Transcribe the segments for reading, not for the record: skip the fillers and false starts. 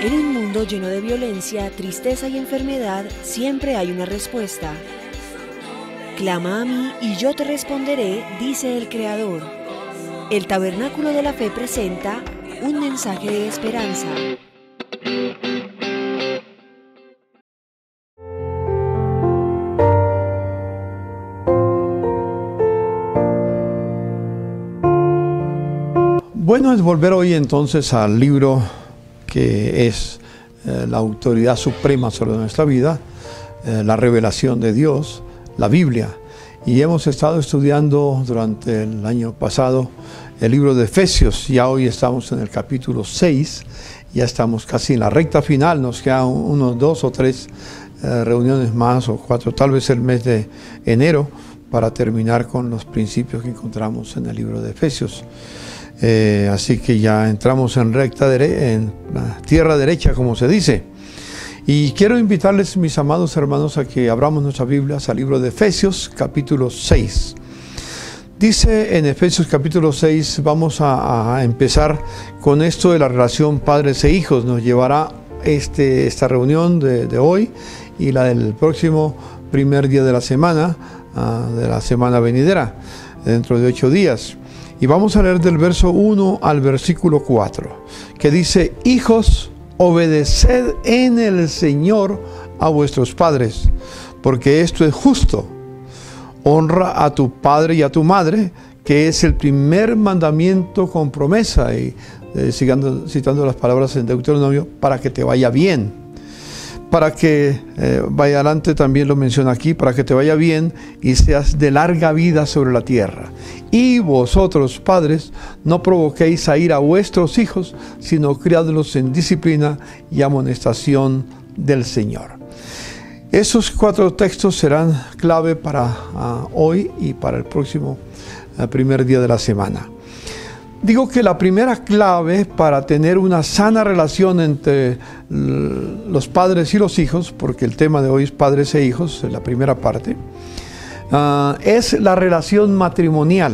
En un mundo lleno de violencia, tristeza y enfermedad, siempre hay una respuesta. Clama a mí y yo te responderé, dice el Creador. El Tabernáculo de la Fe presenta un mensaje de esperanza. Bueno, es volver hoy entonces al libro que es la autoridad suprema sobre nuestra vida, la revelación de Dios, la Biblia. Y hemos estado estudiando durante el año pasado el libro de Efesios. Ya hoy estamos en el capítulo 6, ya estamos casi en la recta final, nos quedan unos 2 o 3 reuniones más o 4, tal vez el mes de enero, para terminar con los principios que encontramos en el libro de Efesios. Así que ya entramos en la tierra derecha, como se dice. Y quiero invitarles, mis amados hermanos, a que abramos nuestras Biblias al libro de Efesios, capítulo 6. Dice en Efesios capítulo 6, vamos a empezar con esto de la relación padres e hijos. Nos llevará esta reunión de hoy y la del próximo primer día de la semana venidera, dentro de 8 días. Y vamos a leer del verso 1 al versículo 4, que dice: Hijos, obedeced en el Señor a vuestros padres, porque esto es justo. Honra a tu padre y a tu madre, que es el primer mandamiento con promesa. Y citando las palabras en Deuteronomio, para que te vaya bien. Para que vaya adelante, también lo menciona aquí, para que te vaya bien y seas de larga vida sobre la tierra. Y vosotros, padres, no provoquéis a ira a vuestros hijos, sino criadlos en disciplina y amonestación del Señor. Esos 4 textos serán clave para hoy y para el próximo primer día de la semana. Digo que la primera clave para tener una sana relación entre los padres y los hijos, porque el tema de hoy es padres e hijos, en la primera parte, es la relación matrimonial.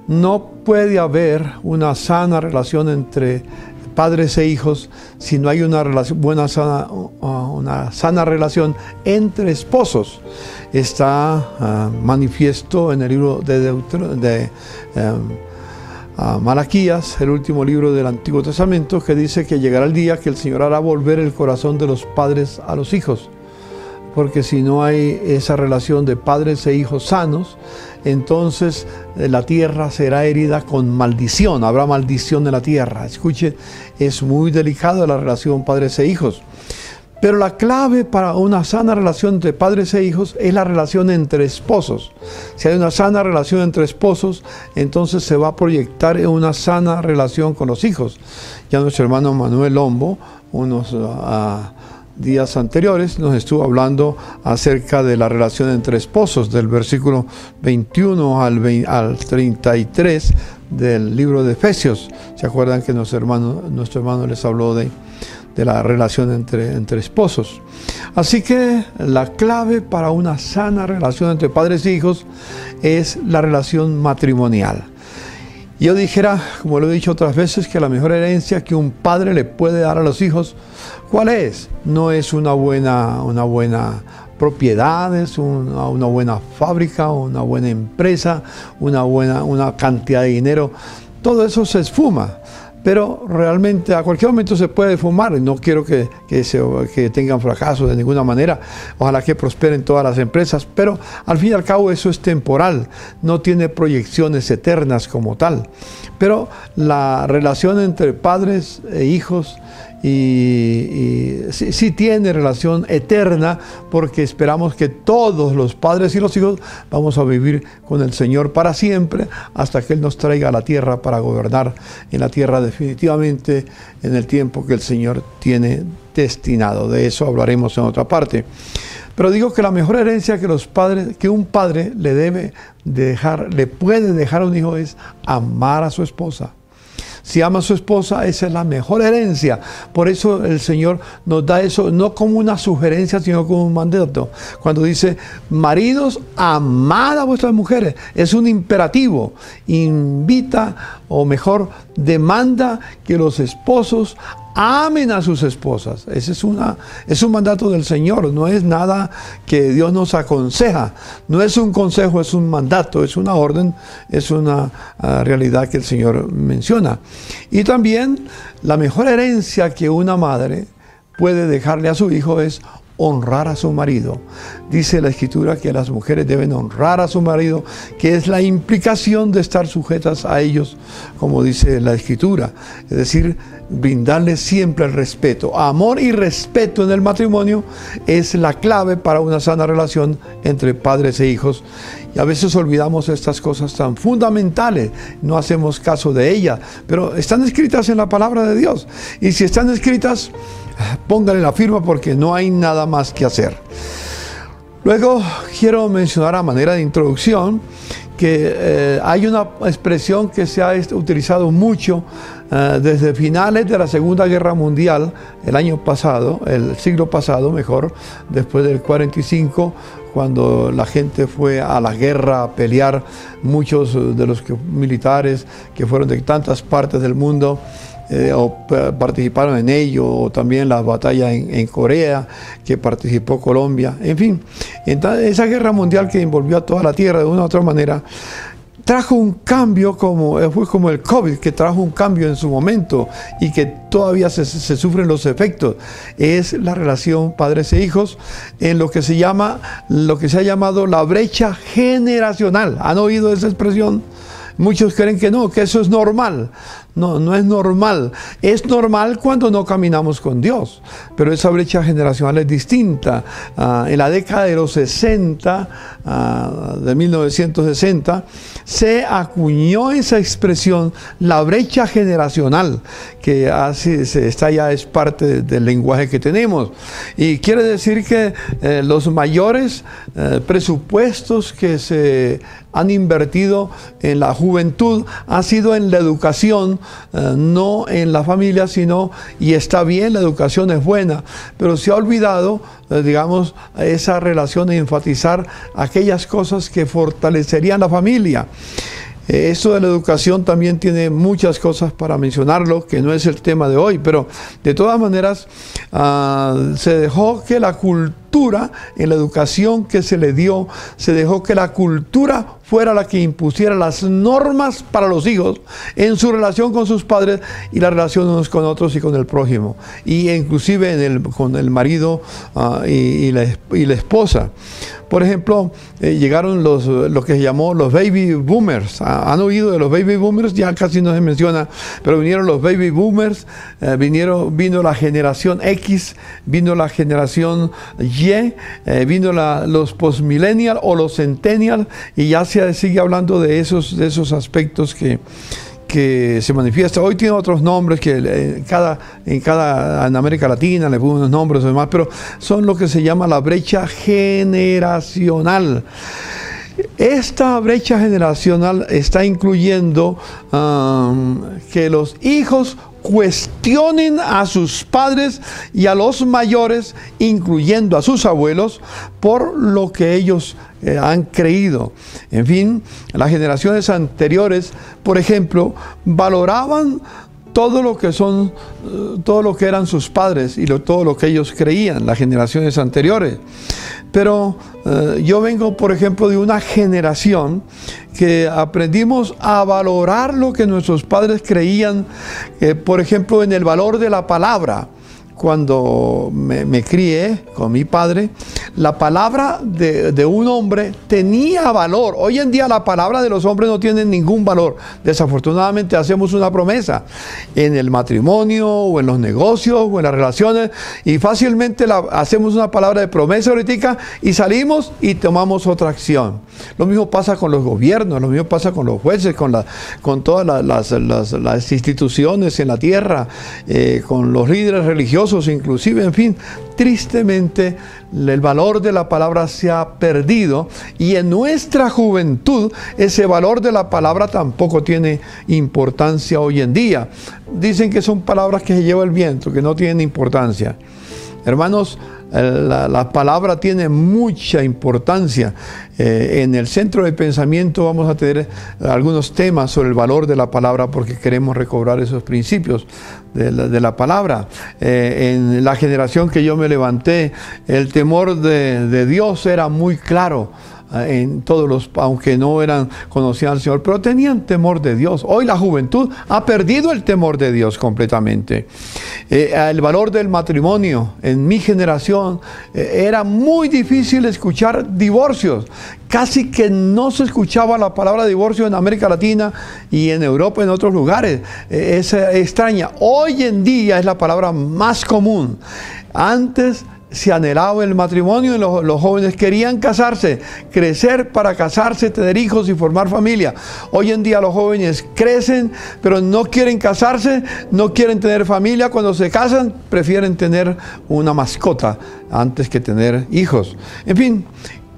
No puede haber una sana relación entre padres e hijos si no hay una sana relación entre esposos. Está manifiesto en el libro de Malaquías, el último libro del Antiguo Testamento, que dice que llegará el día que el Señor hará volver el corazón de los padres a los hijos, porque si no hay esa relación de padres e hijos sanos, entonces la tierra será herida con maldición, habrá maldición en la tierra. Escuchen, es muy delicada la relación padres e hijos. Pero la clave para una sana relación entre padres e hijos es la relación entre esposos. Si hay una sana relación entre esposos, entonces se va a proyectar en una sana relación con los hijos. Ya nuestro hermano Manuel Lombo, unos días anteriores, nos estuvo hablando acerca de la relación entre esposos, del versículo 21 al 33 del libro de Efesios. ¿Se acuerdan que nuestro hermano les habló de la relación entre esposos? Así que la clave para una sana relación entre padres e hijos es la relación matrimonial. Yo dijera, como lo he dicho otras veces, que la mejor herencia que un padre le puede dar a los hijos, ¿cuál es? No es una buena propiedad, es una buena fábrica, una buena empresa, una cantidad de dinero. Todo eso se esfuma. Pero realmente a cualquier momento se puede fumar, y no quiero que tengan fracaso de ninguna manera. Ojalá que prosperen todas las empresas, pero al fin y al cabo eso es temporal, no tiene proyecciones eternas como tal. Pero la relación entre padres e hijos sí tiene relación eterna, porque esperamos que todos los padres y los hijos vamos a vivir con el Señor para siempre, hasta que Él nos traiga a la tierra para gobernar en la tierra definitivamente en el tiempo que el Señor tiene destinado. De eso hablaremos en otra parte. Pero digo que la mejor herencia que un padre le puede dejar a un hijo es amar a su esposa. Si ama a su esposa, esa es la mejor herencia. Por eso el Señor nos da eso, no como una sugerencia, sino como un mandato. Cuando dice, maridos, amad a vuestras mujeres, es un imperativo. Invita, o mejor, demanda que los esposos amen a sus esposas. Ese es un mandato del Señor, no es nada que Dios nos aconseja, no es un consejo, es un mandato, es una orden, es una realidad que el Señor menciona. Y también la mejor herencia que una madre puede dejarle a su hijo es honrar a su marido. Dice la Escritura que las mujeres deben honrar a su marido, que es la implicación de estar sujetas a ellos, como dice la Escritura. Es decir, brindarles siempre el respeto. Amor y respeto en el matrimonio es la clave para una sana relación entre padres e hijos. Y a veces olvidamos estas cosas tan fundamentales, no hacemos caso de ellas, pero están escritas en la palabra de Dios. Y si están escritas, póngale la firma porque no hay nada más que hacer. Luego quiero mencionar a manera de introducción que hay una expresión que se ha utilizado mucho desde finales de la Segunda Guerra Mundial, el siglo pasado mejor, después del 45, cuando la gente fue a la guerra a pelear, muchos de los militares que fueron de tantas partes del mundo, o participaron en ello, o también la batalla en Corea, que participó Colombia, en fin. Entonces, esa guerra mundial que envolvió a toda la tierra de una u otra manera, trajo un cambio, fue como el COVID, que trajo un cambio en su momento y que todavía se sufren los efectos. Es la relación padres e hijos en lo que se ha llamado la brecha generacional. ¿Han oído esa expresión? Muchos creen que no, que eso es normal. No, no es normal. Es normal cuando no caminamos con Dios. Pero esa brecha generacional es distinta. En la década de los 60, de 1960, se acuñó esa expresión, la brecha generacional, que es parte del lenguaje que tenemos. Y quiere decir que los mayores presupuestos que se han invertido en la juventud ha sido en la educación, no en la familia, y está bien, la educación es buena, pero se ha olvidado, digamos, esa relación de enfatizar aquellas cosas que fortalecerían la familia. Esto de la educación también tiene muchas cosas para mencionarlo, que no es el tema de hoy, pero de todas maneras se dejó que la cultura, en la educación que se le dio, se dejó que la cultura fuera la que impusiera las normas para los hijos en su relación con sus padres y la relación unos con otros y con el prójimo, y inclusive con el marido y la esposa. Por ejemplo, llegaron lo que se llamó los baby boomers. ¿Han oído de los baby boomers? Ya casi no se menciona, pero vinieron los baby boomers, vino la generación X, vino la generación Y, vino los postmillennials o los centennials, y ya se sigue hablando de esos aspectos que se manifiesta. Hoy tiene otros nombres que en América Latina le ponen unos nombres y demás, pero son lo que se llama la brecha generacional. Esta brecha generacional está incluyendo que los hijos cuestionen a sus padres y a los mayores, incluyendo a sus abuelos, por lo que ellos han creído. En fin, las generaciones anteriores, por ejemplo, valoraban todo lo que eran sus padres y todo lo que ellos creían, las generaciones anteriores. Pero yo vengo, por ejemplo, de una generación que aprendimos a valorar lo que nuestros padres creían, por ejemplo, en el valor de la palabra. Cuando me crié con mi padre, la palabra de un hombre tenía valor. Hoy en día la palabra de los hombres no tiene ningún valor. Desafortunadamente hacemos una promesa en el matrimonio o en los negocios o en las relaciones, y fácilmente hacemos una palabra de promesa ahorita y salimos y tomamos otra acción. Lo mismo pasa con los gobiernos, lo mismo pasa con los jueces, con todas las instituciones en la tierra, con los líderes religiosos inclusive. En fin, tristemente el valor de la palabra se ha perdido, y en nuestra juventud ese valor de la palabra tampoco tiene importancia hoy en día. Dicen que son palabras que se lleva el viento, que no tienen importancia. Hermanos, la palabra tiene mucha importancia. En el centro del pensamiento vamos a tener algunos temas sobre el valor de la palabra, porque queremos recobrar esos principios de la palabra. En la generación que yo me levanté, el temor de Dios era muy claro. En todos los, aunque no conocían al Señor, pero tenían temor de Dios. Hoy la juventud ha perdido el temor de Dios completamente. El valor del matrimonio en mi generación, era muy difícil escuchar divorcios. Casi que no se escuchaba la palabra divorcio en América Latina y en Europa, en otros lugares. Es extraña. Hoy en día es la palabra más común. Antes se anhelaba el matrimonio y los jóvenes querían casarse, crecer para casarse, tener hijos y formar familia. Hoy en día los jóvenes crecen, pero no quieren casarse, no quieren tener familia. Cuando se casan, prefieren tener una mascota antes que tener hijos. En fin,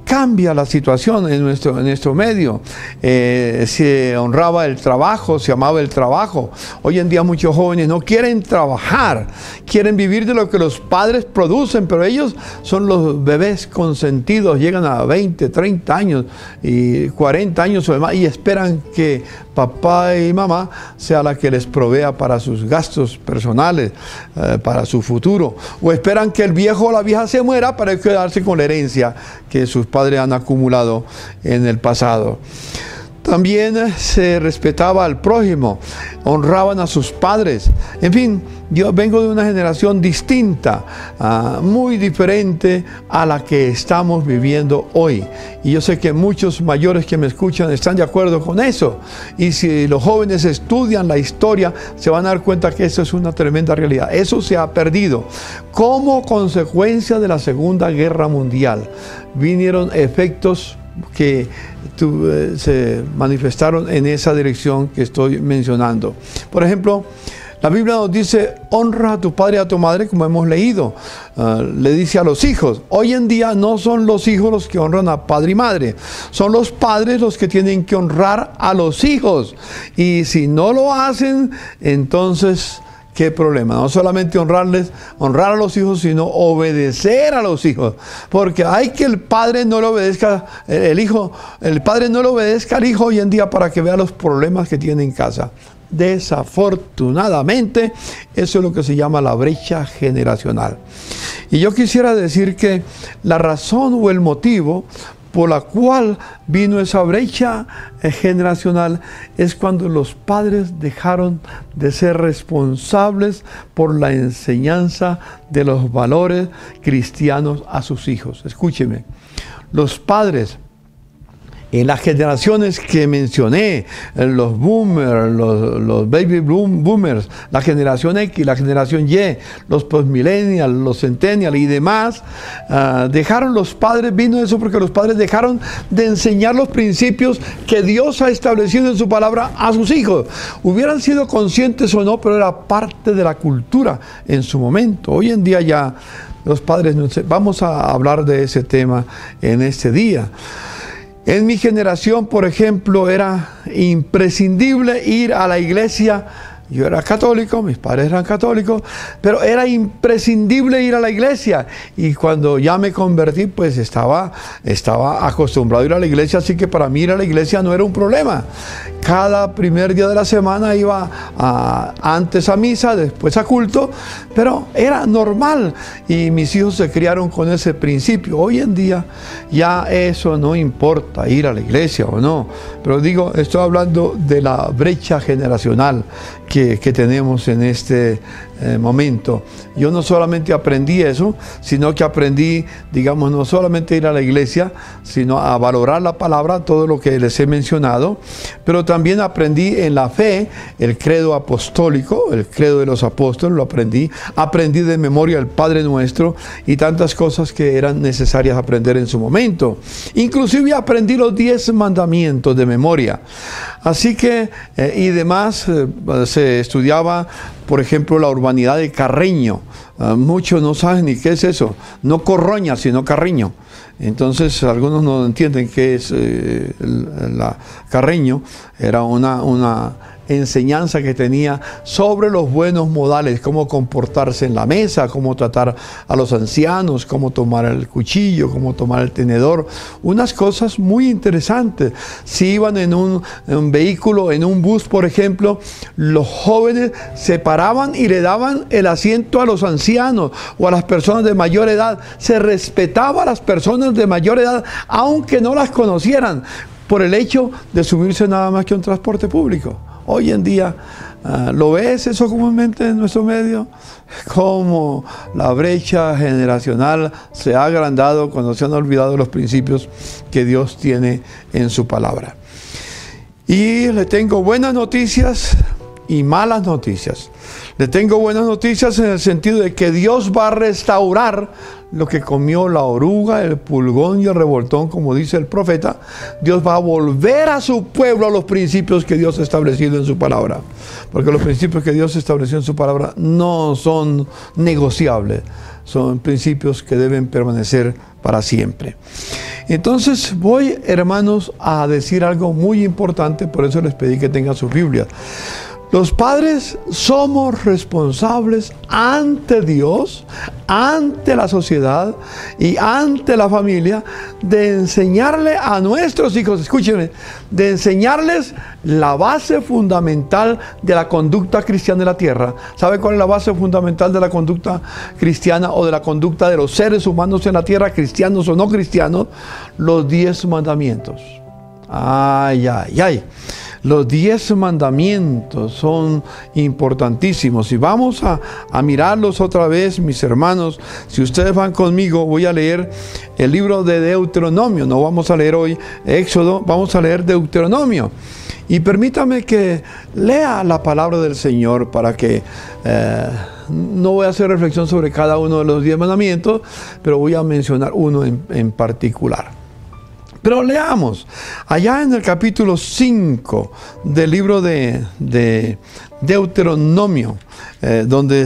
cambia la situación en nuestro medio. Se honraba el trabajo, se amaba el trabajo. Hoy en día muchos jóvenes no quieren trabajar, quieren vivir de lo que los padres producen, pero ellos son los bebés consentidos, llegan a 20, 30 años y 40 años o demás y esperan que papá y mamá sea la que les provea para sus gastos personales, para su futuro, o esperan que el viejo o la vieja se muera para quedarse con la herencia que sus padres han acumulado en el pasado. También se respetaba al prójimo, honraban a sus padres. En fin, yo vengo de una generación distinta, muy diferente a la que estamos viviendo hoy. Y yo sé que muchos mayores que me escuchan están de acuerdo con eso. Y si los jóvenes estudian la historia, se van a dar cuenta que eso es una tremenda realidad. Eso se ha perdido. Como consecuencia de la Segunda Guerra Mundial, vinieron efectos que se manifestaron en esa dirección que estoy mencionando. Por ejemplo, la Biblia nos dice: honra a tu padre y a tu madre, como hemos leído. Le dice a los hijos. Hoy en día no son los hijos los que honran a padre y madre, son los padres los que tienen que honrar a los hijos. Y si no lo hacen, entonces ¿qué problema? No solamente honrar a los hijos, sino obedecer a los hijos. Porque hay que el padre no le obedezca, el padre no le obedezca al hijo hoy en día para que vea los problemas que tiene en casa. Desafortunadamente, eso es lo que se llama la brecha generacional. Y yo quisiera decir que la razón o el motivo por la cual vino esa brecha generacional es cuando los padres dejaron de ser responsables por la enseñanza de los valores cristianos a sus hijos. Escúcheme, los padres en las generaciones que mencioné, los boomers, los baby boomers, la generación X, la generación Y, los postmillennials, los centennials y demás, dejaron los padres, vino eso porque los padres dejaron de enseñar los principios que Dios ha establecido en su palabra a sus hijos. Hubieran sido conscientes o no, pero era parte de la cultura en su momento. Hoy en día ya los padres, vamos a hablar de ese tema en este día. En mi generación, por ejemplo, era imprescindible ir a la iglesia. Yo era católico, mis padres eran católicos, pero era imprescindible ir a la iglesia. Y cuando ya me convertí, pues estaba acostumbrado a ir a la iglesia, así que para mí ir a la iglesia no era un problema. Cada primer día de la semana iba antes a misa, después a culto, pero era normal. Y mis hijos se criaron con ese principio. Hoy en día ya eso no importa, ir a la iglesia o no. Pero digo, estoy hablando de la brecha generacional que tenemos en este momento. Yo no solamente aprendí eso, sino que aprendí, digamos, no solamente a ir a la iglesia, sino a valorar la palabra, todo lo que les he mencionado, pero también aprendí en la fe, el credo apostólico, el credo de los apóstoles, lo aprendí de memoria el Padre Nuestro y tantas cosas que eran necesarias aprender en su momento. Inclusive aprendí los 10 mandamientos de memoria. Así que, y demás, se estudiaba, por ejemplo, la urbanidad de Carreño. Muchos no saben ni qué es eso. No Corroña, sino Carreño. Entonces, algunos no entienden qué es Carreño. Era una enseñanza que tenía sobre los buenos modales, cómo comportarse en la mesa, cómo tratar a los ancianos, cómo tomar el cuchillo, cómo tomar el tenedor, unas cosas muy interesantes. Si iban en un vehículo, en un bus, por ejemplo, los jóvenes se paraban y le daban el asiento a los ancianos o a las personas de mayor edad. Se respetaba a las personas de mayor edad, aunque no las conocieran, por el hecho de subirse nada más que a un transporte público. Hoy en día, ¿lo ves eso comúnmente en nuestro medio? Cómo la brecha generacional se ha agrandado cuando se han olvidado los principios que Dios tiene en su palabra. Y le tengo buenas noticias y malas noticias. Le tengo buenas noticias en el sentido de que Dios va a restaurar lo que comió la oruga, el pulgón y el revoltón, como dice el profeta. Dios va a volver a su pueblo a los principios que Dios ha establecido en su palabra. Porque los principios que Dios estableció en su palabra no son negociables. Son principios que deben permanecer para siempre. Entonces voy, hermanos, a decir algo muy importante, por eso les pedí que tengan sus Biblias. Los padres somos responsables ante Dios, ante la sociedad y ante la familia de enseñarle a nuestros hijos, escúchenme, de enseñarles la base fundamental de la conducta cristiana en la tierra. ¿Sabe cuál es la base fundamental de la conducta cristiana o de la conducta de los seres humanos en la tierra, cristianos o no cristianos? Los 10 mandamientos. Ay, ay, ay. Los 10 mandamientos son importantísimos y vamos a mirarlos otra vez, mis hermanos. Si ustedes van conmigo, voy a leer el libro de Deuteronomio. No vamos a leer hoy Éxodo, vamos a leer Deuteronomio. Y permítame que lea la palabra del Señor para que no voy a hacer reflexión sobre cada uno de los 10 mandamientos, pero voy a mencionar uno en particular. Pero leamos, allá en el capítulo 5 del libro de Deuteronomio, donde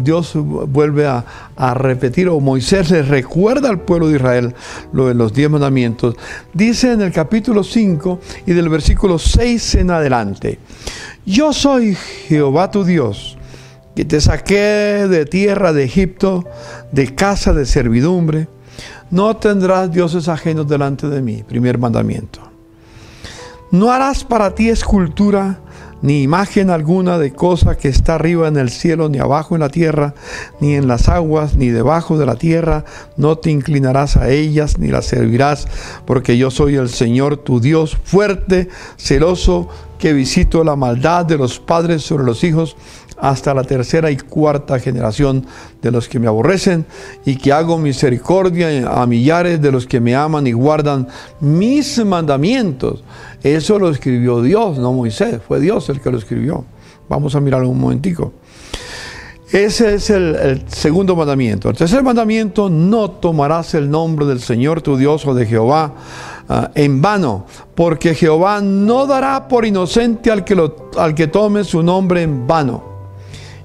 Dios vuelve a repetir, o Moisés les recuerda al pueblo de Israel lo de los 10 mandamientos. Dice en el capítulo 5 y del versículo 6 en adelante: yo soy Jehová tu Dios, que te saqué de tierra de Egipto, de casa de servidumbre. No tendrás dioses ajenos delante de mí. Primer mandamiento. No harás para ti escultura, ni imagen alguna de cosa que está arriba en el cielo, ni abajo en la tierra, ni en las aguas, ni debajo de la tierra. No te inclinarás a ellas, ni las servirás, porque yo soy el Señor tu Dios, fuerte, celoso, que visito la maldad de los padres sobre los hijos, hasta la tercera y cuarta generación de los que me aborrecen, y que hago misericordia a millares de los que me aman y guardan mis mandamientos. Eso lo escribió Dios, no Moisés, fue Dios el que lo escribió. Vamos a mirarlo un momentico. Ese es el segundo mandamiento. El tercer mandamiento: no tomarás el nombre del Señor tu Dios o de Jehová en vano, porque Jehová no dará por inocente al que tome su nombre en vano.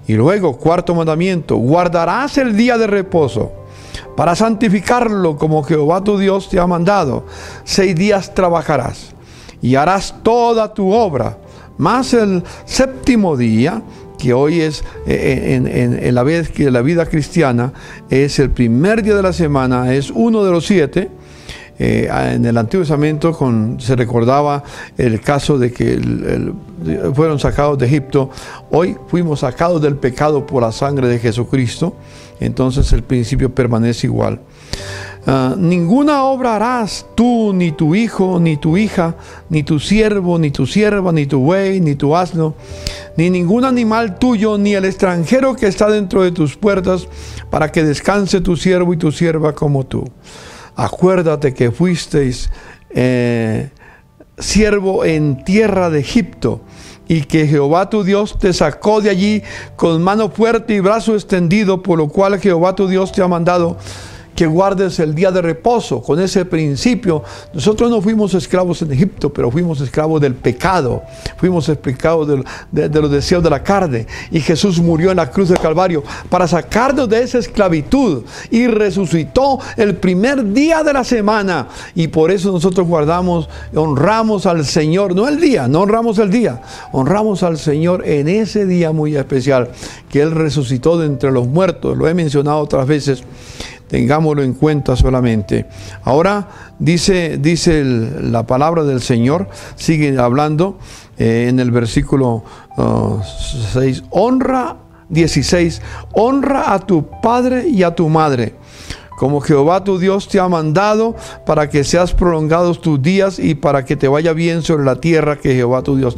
Y luego, cuarto mandamiento: guardarás el día de reposo para santificarlo, como Jehová tu Dios te ha mandado. 6 días trabajarás y harás toda tu obra, mas el séptimo día, que hoy es en la vida cristiana, es el primer día de la semana, es uno de los 7. En el Antiguo Testamento se recordaba el caso de que fueron sacados de Egipto. Hoy fuimos sacados del pecado por la sangre de Jesucristo. Entonces el principio permanece igual. Ninguna obra harás tú, ni tu hijo, ni tu hija, ni tu siervo, ni tu sierva, ni tu buey, ni tu asno, ni ningún animal tuyo, ni el extranjero que está dentro de tus puertas, para que descanse tu siervo y tu sierva como tú. Acuérdate que fuisteis siervo en tierra de Egipto, y que Jehová tu Dios te sacó de allí con mano fuerte y brazo extendido, por lo cual Jehová tu Dios te ha mandado que guardes el día de reposo. Con ese principio, nosotros no fuimos esclavos en Egipto, pero fuimos esclavos del pecado. Fuimos esclavos de los deseos de la carne. Y Jesús murió en la cruz del Calvario para sacarnos de esa esclavitud. Y resucitó el primer día de la semana. Y por eso nosotros honramos al Señor. No el día, no honramos el día. Honramos al Señor en ese día muy especial, que Él resucitó de entre los muertos. Lo he mencionado otras veces. Tengámoslo en cuenta solamente. Ahora dice la palabra del Señor, sigue hablando en el versículo 6, 16, honra a tu padre y a tu madre, como Jehová tu Dios te ha mandado, para que seas prolongados tus días y para que te vaya bien sobre la tierra que Jehová tu Dios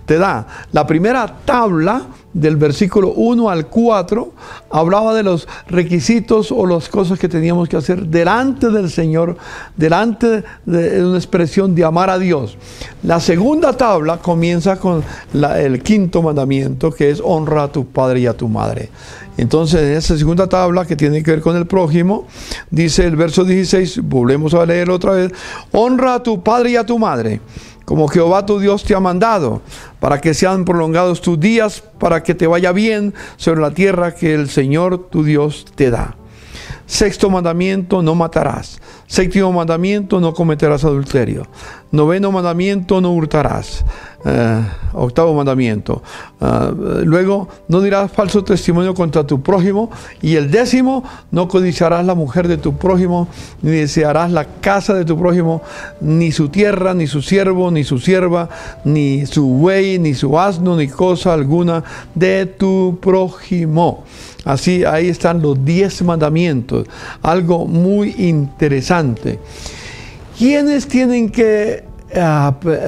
te da. La primera tabla del versículo 1 al 4 hablaba de los requisitos o las cosas que teníamos que hacer delante del Señor, delante de una expresión de amar a Dios. La segunda tabla comienza con el quinto mandamiento, que es honra a tu padre y a tu madre. Entonces, en esa segunda tabla, que tiene que ver con el prójimo, dice el verso 16, volvemos a leerlo otra vez: honra a tu padre y a tu madre, como Jehová tu Dios te ha mandado, para que sean prolongados tus días, para que te vaya bien sobre la tierra que el Señor tu Dios te da. Sexto mandamiento: no matarás. Séptimo mandamiento: no cometerás adulterio. Noveno mandamiento: no hurtarás. Octavo mandamiento: luego, no dirás falso testimonio contra tu prójimo. Y el décimo: no codiciarás la mujer de tu prójimo, ni desearás la casa de tu prójimo, ni su tierra, ni su siervo, ni su sierva, ni su buey, ni su asno, ni cosa alguna de tu prójimo. Así, ahí están los 10 mandamientos. Algo muy interesante. ¿Quiénes tienen que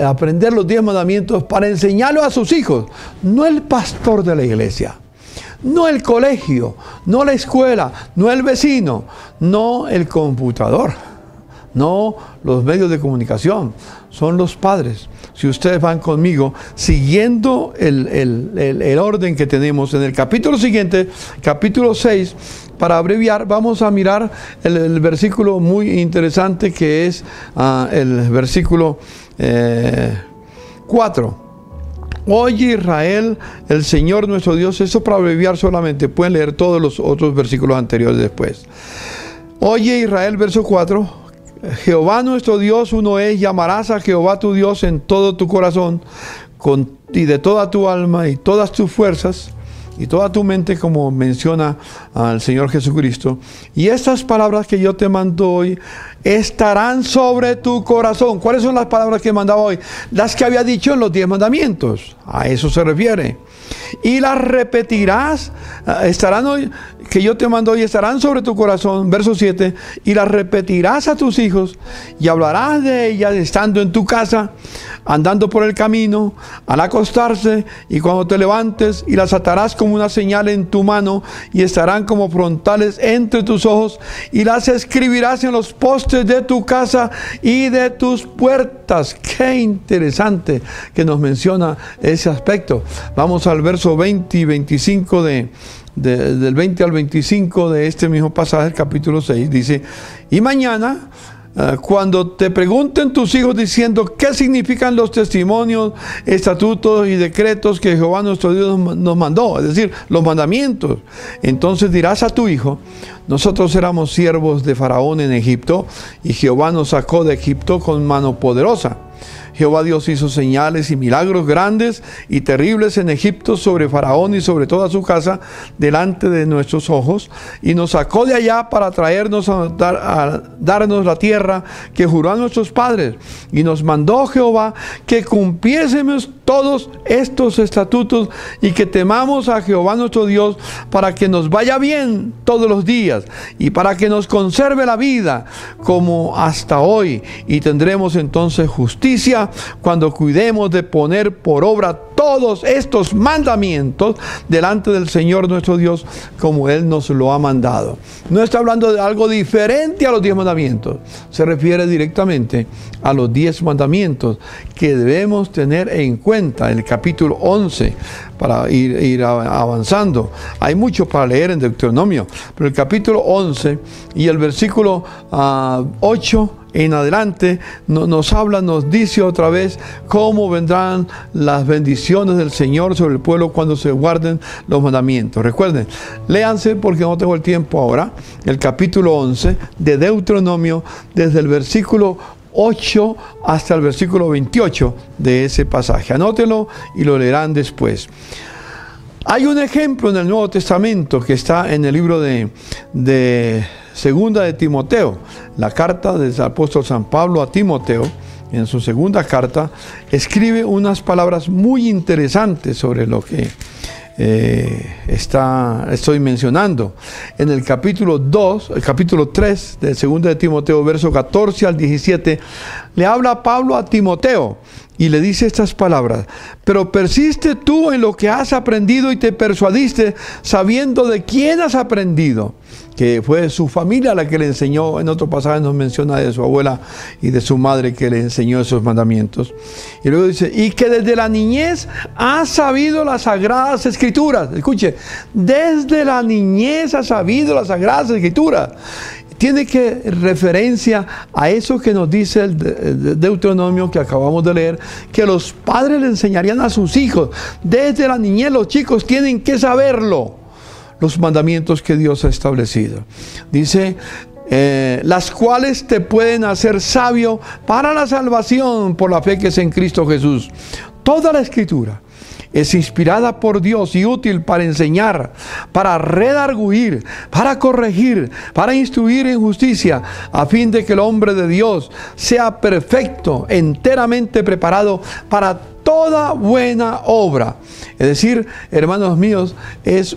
aprender los 10 mandamientos para enseñarlo a sus hijos? No el pastor de la iglesia, no el colegio, no la escuela, no el vecino, no el computador, no los medios de comunicación, son los padres. Si ustedes van conmigo, siguiendo el orden que tenemos en el capítulo siguiente, capítulo 6, para abreviar, vamos a mirar el versículo muy interesante, que es el versículo 4. Oye Israel, el Señor nuestro Dios. Eso para abreviar solamente. Pueden leer todos los otros versículos anteriores después. Oye Israel, verso 4. Jehová nuestro Dios uno es, y amarás a Jehová tu Dios en todo tu corazón, y de toda tu alma y todas tus fuerzas y toda tu mente, como menciona al Señor Jesucristo. Y estas palabras que yo te mando hoy estarán sobre tu corazón. ¿Cuáles son las palabras que mandaba hoy? Las que había dicho en los 10 mandamientos. A eso se refiere. Y las repetirás, estarán hoy, que yo te mando hoy, estarán sobre tu corazón. Verso 7. Y las repetirás a tus hijos, y hablarás de ellas estando en tu casa, andando por el camino, al acostarse y cuando te levantes, y las atarás como una señal en tu mano, y estarán como frontales entre tus ojos, y las escribirás en los postes de tu casa y de tus puertas. Qué interesante que nos menciona ese aspecto. Vamos al verso 20 y 25 del 20 al 25 de este mismo pasaje, el capítulo 6, dice: y mañana, cuando te pregunten tus hijos diciendo qué significan los testimonios, estatutos y decretos que Jehová nuestro Dios nos mandó, es decir, los mandamientos, entonces dirás a tu hijo: nosotros éramos siervos de Faraón en Egipto, y Jehová nos sacó de Egipto con mano poderosa. Jehová Dios hizo señales y milagros grandes y terribles en Egipto sobre Faraón y sobre toda su casa delante de nuestros ojos, y nos sacó de allá para traernos a darnos la tierra que juró a nuestros padres. Y nos mandó Jehová que cumpliésemos todos estos estatutos y que temamos a Jehová nuestro Dios, para que nos vaya bien todos los días y para que nos conserve la vida como hasta hoy, y tendremos entonces justicia significa cuando cuidemos de poner por obra todos estos mandamientos delante del Señor nuestro Dios, como Él nos lo ha mandado. No está hablando de algo diferente a los 10 mandamientos. Se refiere directamente a los 10 mandamientos que debemos tener en cuenta en el capítulo 11 para ir avanzando. Hay mucho para leer en Deuteronomio, pero el capítulo 11 y el versículo 8 en adelante nos dice otra vez cómo vendrán las bendiciones del Señor sobre el pueblo cuando se guarden los mandamientos. Recuerden, léanse, porque no tengo el tiempo ahora, el capítulo 11 de Deuteronomio, desde el versículo 8 hasta el versículo 28 de ese pasaje. Anótelo y lo leerán después. Hay un ejemplo en el Nuevo Testamento que está en el libro de Segunda de Timoteo, la carta del apóstol San Pablo a Timoteo. En su segunda carta escribe unas palabras muy interesantes sobre lo que estoy mencionando. En el capítulo 3 de Segunda de Timoteo, verso 14 al 17, le habla Pablo a Timoteo y le dice estas palabras: pero persiste tú en lo que has aprendido y te persuadiste, sabiendo de quién has aprendido, que fue su familia la que le enseñó. En otro pasaje nos menciona de su abuela y de su madre que le enseñó esos mandamientos. Y luego dice: y que desde la niñez has sabido las Sagradas Escrituras. Escuche, desde la niñez has sabido las Sagradas Escrituras. Tiene que referencia a eso que nos dice el Deuteronomio que acabamos de leer, que los padres le enseñarían a sus hijos. Desde la niñez los chicos tienen que saberlo, los mandamientos que Dios ha establecido. Dice, las cuales te pueden hacer sabio para la salvación por la fe que es en Cristo Jesús. Toda la Escritura es inspirada por Dios y útil para enseñar, para redarguir, para corregir, para instruir en justicia, a fin de que el hombre de Dios sea perfecto, enteramente preparado para toda buena obra. Es decir, hermanos míos, el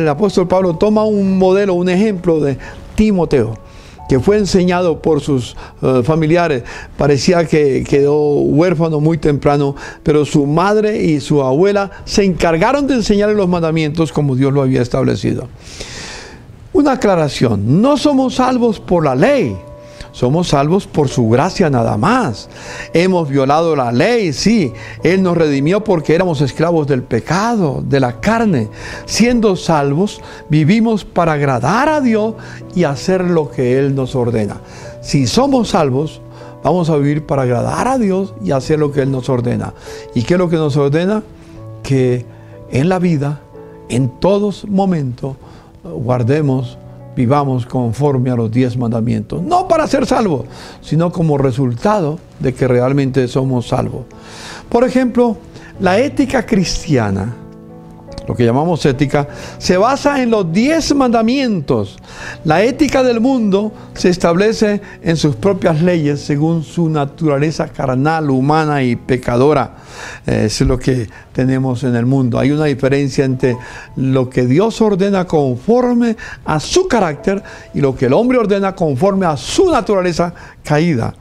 apóstol Pablo toma un modelo, un ejemplo de Timoteo, que fue enseñado por sus familiares. Parecía que quedó huérfano muy temprano, pero su madre y su abuela se encargaron de enseñarle los mandamientos como Dios lo había establecido. Una aclaración: no somos salvos por la ley, somos salvos por su gracia nada más. Hemos violado la ley, sí. Él nos redimió porque éramos esclavos del pecado, de la carne. Siendo salvos, vivimos para agradar a Dios y hacer lo que Él nos ordena. Si somos salvos, vamos a vivir para agradar a Dios y hacer lo que Él nos ordena. ¿Y qué es lo que nos ordena? Que en la vida, en todos momentos, vivamos conforme a los 10 mandamientos. No para ser salvos, sino como resultado de que realmente somos salvos. Por ejemplo, la ética cristiana, lo que llamamos ética, se basa en los 10 mandamientos. La ética del mundo se establece en sus propias leyes según su naturaleza carnal, humana y pecadora. Eso es lo que tenemos en el mundo. Hay una diferencia entre lo que Dios ordena conforme a su carácter y lo que el hombre ordena conforme a su naturaleza caída.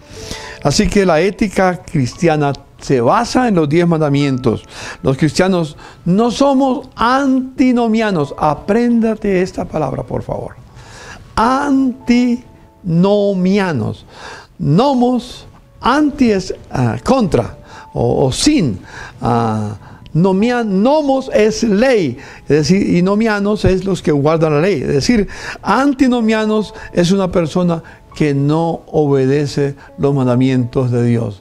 Así que la ética cristiana se basa en los 10 mandamientos. Los cristianos no somos antinomianos. Apréndate esta palabra, por favor. Antinomianos. Nomos, anti es contra o sin. Nomos es ley, es decir, y nomianos es los que guardan la ley. Es decir, antinomianos es una persona que no obedece los mandamientos de Dios.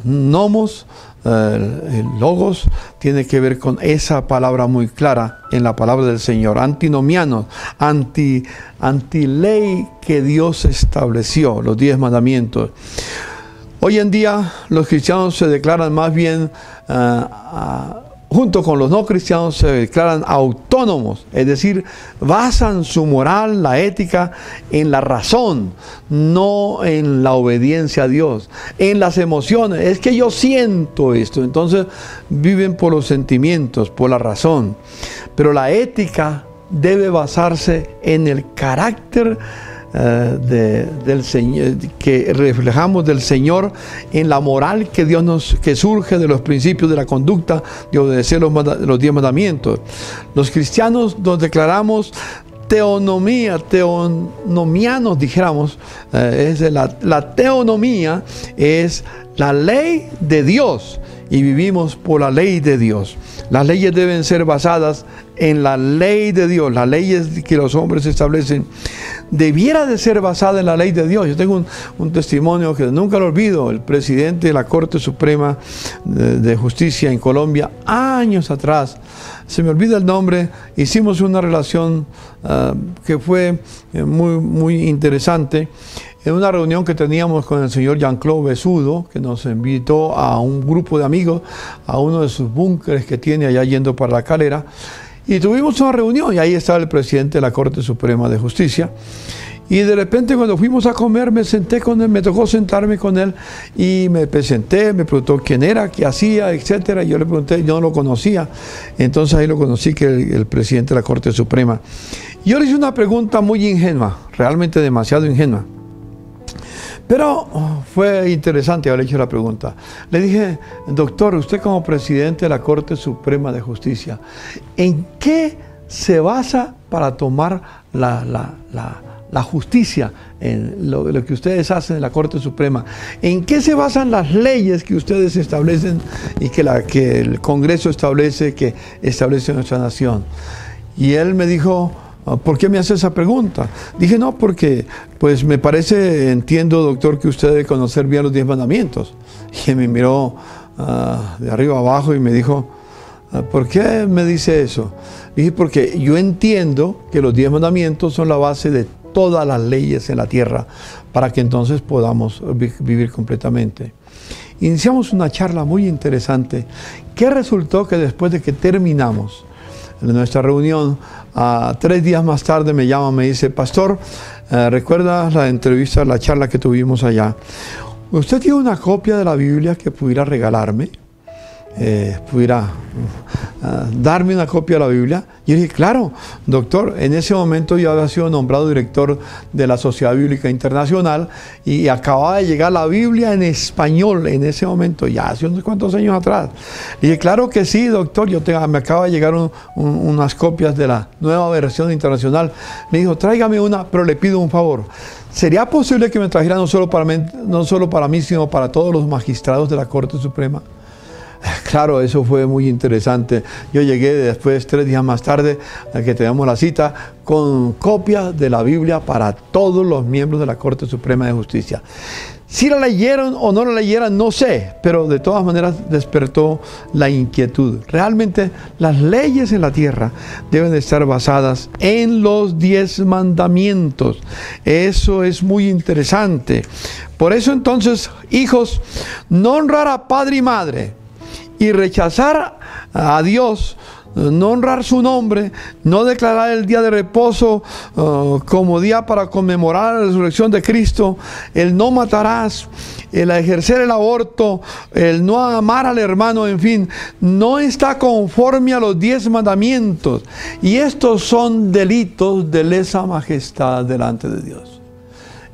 Nomos, el logos, tiene que ver con esa palabra muy clara en la palabra del Señor. Antinomianos, antiley que Dios estableció, los 10 mandamientos. Hoy en día los cristianos se declaran más bien, junto con los no cristianos, se declaran autónomos, es decir, basan su moral, la ética, en la razón, no en la obediencia a Dios, en las emociones. Es que yo siento esto, entonces viven por los sentimientos, por la razón. Pero la ética debe basarse en el carácter del Señor, que reflejamos del Señor en la moral que surge de los principios de la conducta de obedecer los 10 mandamientos. Los cristianos nos declaramos teonomianos, dijéramos. La teonomía es la ley de Dios y vivimos por la ley de Dios. Las leyes deben ser basadas en la ley de Dios. Las leyes que los hombres establecen debiera de ser basada en la ley de Dios. Yo tengo un testimonio que nunca lo olvido. El presidente de la Corte Suprema de Justicia en Colombia, años atrás, se me olvida el nombre, hicimos una relación que fue muy, muy interesante. En una reunión que teníamos con el señor Jean-Claude Besudo, que nos invitó a un grupo de amigos, a uno de sus búnkeres que tiene allá yendo para la Calera, y tuvimos una reunión, y ahí estaba el presidente de la Corte Suprema de Justicia, y de repente cuando fuimos a comer me senté con él, me tocó sentarme con él, y me presenté, me preguntó quién era, qué hacía, etcétera. Yo le pregunté, yo no lo conocía, entonces ahí lo conocí, que el presidente de la Corte Suprema. Yo le hice una pregunta muy ingenua, realmente demasiado ingenua. Pero fue interesante haber hecho la pregunta. Le dije, doctor, usted como presidente de la Corte Suprema de Justicia, ¿en qué se basa para tomar la justicia en lo que ustedes hacen en la Corte Suprema? ¿En qué se basan las leyes que ustedes establecen y que el Congreso establece, que establece nuestra nación? Y él me dijo, ¿por qué me hace esa pregunta? Dije, no, porque pues me parece, entiendo, doctor, que usted debe conocer bien los 10 mandamientos. Y me miró de arriba abajo y me dijo, ¿por qué me dice eso? Dije, porque yo entiendo que los 10 mandamientos son la base de todas las leyes en la tierra, para que entonces podamos vivir completamente. Iniciamos una charla muy interesante, que resultó que después de que terminamos nuestra reunión, 3 días más tarde me llama, me dice, pastor, ¿recuerda la entrevista, la charla que tuvimos allá? ¿Usted tiene una copia de la Biblia que pudiera regalarme? ¿Pudiera darme una copia de la Biblia? Y yo dije, claro, doctor. En ese momento yo había sido nombrado director de la Sociedad Bíblica Internacional y acababa de llegar la Biblia en español en ese momento, ya hace unos cuantos años atrás. Y dije, claro que sí, doctor, me acaba de llegar unas copias de la nueva versión internacional. Me dijo, tráigame una, pero le pido un favor. ¿Sería posible que me trajera no solo para mí, sino para todos los magistrados de la Corte Suprema? Claro, eso fue muy interesante. Yo llegué después, 3 días más tarde, a que teníamos la cita, con copias de la Biblia para todos los miembros de la Corte Suprema de Justicia. Si la leyeron o no la leyeron, no sé, pero de todas maneras despertó la inquietud. Realmente las leyes en la tierra deben de estar basadas en los 10 mandamientos. Eso es muy interesante. Por eso entonces, hijos, no honrar a padre y madre y rechazar a Dios, no honrar su nombre, no declarar el día de reposo como día para conmemorar la resurrección de Cristo, el no matarás, el ejercer el aborto, el no amar al hermano, en fin, no está conforme a los 10 mandamientos. Y estos son delitos de lesa majestad delante de Dios.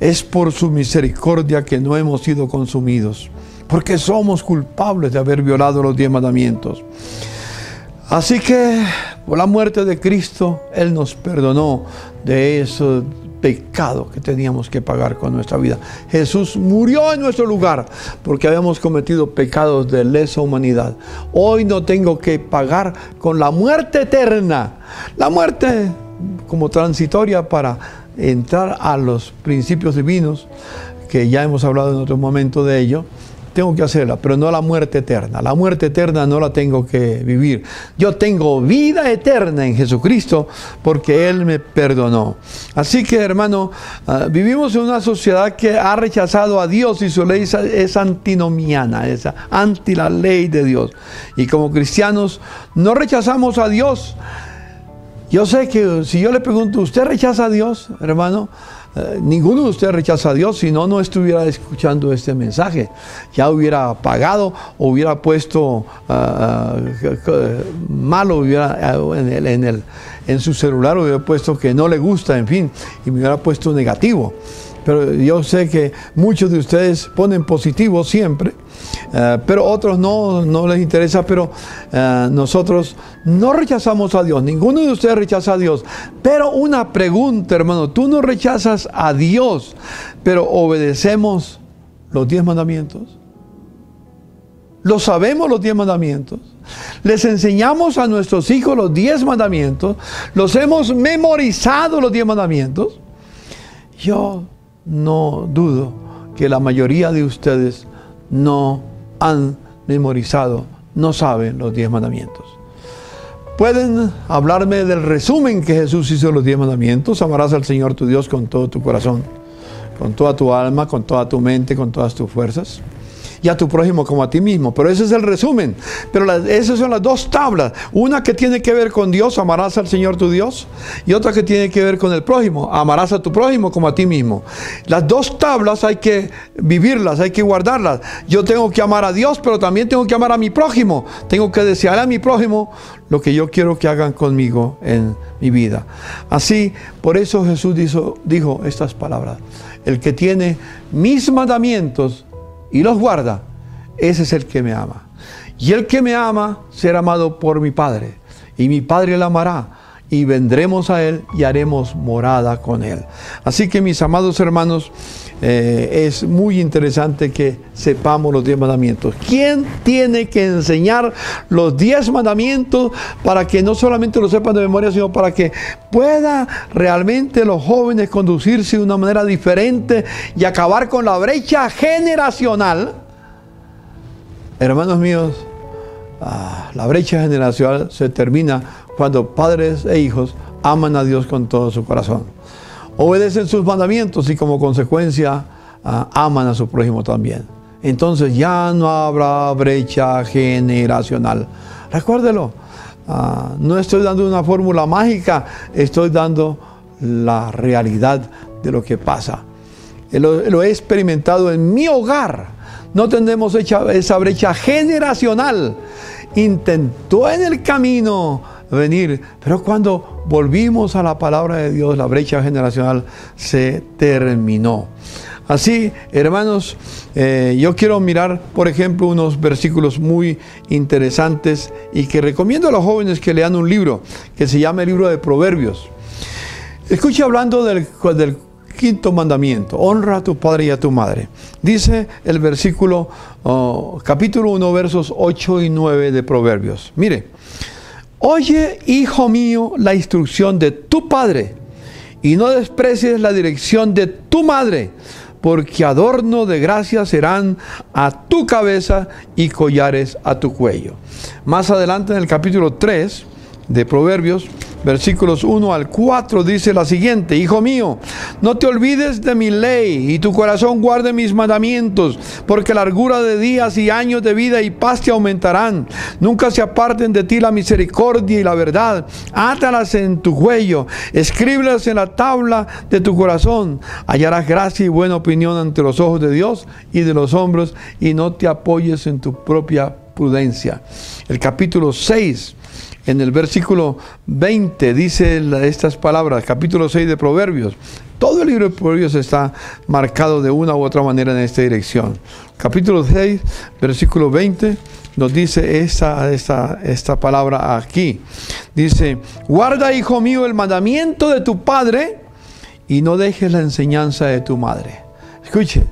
Es por su misericordia que no hemos sido consumidos, porque somos culpables de haber violado los 10 mandamientos. Así que por la muerte de Cristo, Él nos perdonó de ese pecado que teníamos que pagar con nuestra vida. Jesús murió en nuestro lugar porque habíamos cometido pecados de lesa humanidad. Hoy no tengo que pagar con la muerte eterna. La muerte como transitoria para entrar a los principios divinos, que ya hemos hablado en otro momento de ello. Tengo que hacerla, pero no la muerte eterna. La muerte eterna no la tengo que vivir. Yo tengo vida eterna en Jesucristo porque Él me perdonó. Así que, hermano, vivimos en una sociedad que ha rechazado a Dios y su ley es antinomiana, es anti la ley de Dios. Y como cristianos no rechazamos a Dios. Yo sé que si yo le pregunto, ¿usted rechaza a Dios, hermano? Ninguno de ustedes rechaza a Dios, si no, no estuviera escuchando este mensaje. Ya hubiera apagado o hubiera puesto malo, hubiera en su celular hubiera puesto que no le gusta, en fin, y me hubiera puesto negativo. Pero yo sé que muchos de ustedes ponen positivo siempre, pero otros no les interesa. Pero nosotros no rechazamos a Dios, ninguno de ustedes rechaza a Dios. Pero una pregunta, hermano, tú no rechazas a Dios, pero obedecemos los 10 mandamientos. Lo sabemos los 10 mandamientos. Les enseñamos a nuestros hijos los 10 mandamientos. Los hemos memorizado los 10 mandamientos. Yo no dudo que la mayoría de ustedes no han memorizado, no saben los 10 mandamientos. Pueden hablarme del resumen que Jesús hizo de los 10 mandamientos. Amarás al Señor tu Dios con todo tu corazón, con toda tu alma, con toda tu mente, con todas tus fuerzas, y a tu prójimo como a ti mismo. Pero ese es el resumen. Pero esas son las 2 tablas. Una que tiene que ver con Dios, amarás al Señor tu Dios, y otra que tiene que ver con el prójimo, amarás a tu prójimo como a ti mismo. Las 2 tablas hay que vivirlas, hay que guardarlas. Yo tengo que amar a Dios, pero también tengo que amar a mi prójimo. Tengo que desear a mi prójimo lo que yo quiero que hagan conmigo en mi vida. Así, por eso Jesús dijo estas palabras: el que tiene mis mandamientos y los guarda, ese es el que me ama. Y el que me ama será amado por mi Padre, y mi Padre le amará, y vendremos a Él y haremos morada con Él. Así que, mis amados hermanos, es muy interesante que sepamos los 10 mandamientos. ¿Quién tiene que enseñar los 10 mandamientos para que no solamente lo sepan de memoria, sino para que pueda realmente los jóvenes conducirse de una manera diferente y acabar con la brecha generacional? Hermanos míos, la brecha generacional se termina cuando padres e hijos aman a Dios con todo su corazón, obedecen sus mandamientos y como consecuencia aman a su prójimo también. Entonces ya no habrá brecha generacional. Recuérdelo, no estoy dando una fórmula mágica, estoy dando la realidad de lo que pasa. Lo he experimentado en mi hogar. No tenemos esa brecha generacional. Intentó en el camino venir, pero cuando volvimos a la palabra de Dios, la brecha generacional se terminó. Así, hermanos, yo quiero mirar, por ejemplo, unos versículos muy interesantes y que recomiendo a los jóvenes que lean un libro que se llama el libro de Proverbios. Escuche hablando del 5º mandamiento: honra a tu padre y a tu madre. Dice el versículo, capítulo 1, versos 8 y 9 de Proverbios. Mire: oye, hijo mío, la instrucción de tu padre, y no desprecies la dirección de tu madre, porque adorno de gracia serán a tu cabeza y collares a tu cuello. Más adelante en el capítulo 3 de Proverbios, versículos 1 al 4, dice la siguiente: hijo mío, no te olvides de mi ley, y tu corazón guarde mis mandamientos, porque largura de días y años de vida y paz te aumentarán. Nunca se aparten de ti la misericordia y la verdad. Átalas en tu cuello, escríbelas en la tabla de tu corazón. Hallarás gracia y buena opinión ante los ojos de Dios y de los hombres, y no te apoyes en tu propia prudencia. El capítulo 6, en el versículo 20, dice estas palabras, capítulo 6 de Proverbios. Todo el libro de Proverbios está marcado de una u otra manera en esta dirección. Capítulo 6, versículo 20, nos dice esta palabra aquí. Dice: guarda, hijo mío, el mandamiento de tu padre, y no dejes la enseñanza de tu madre. Escuche,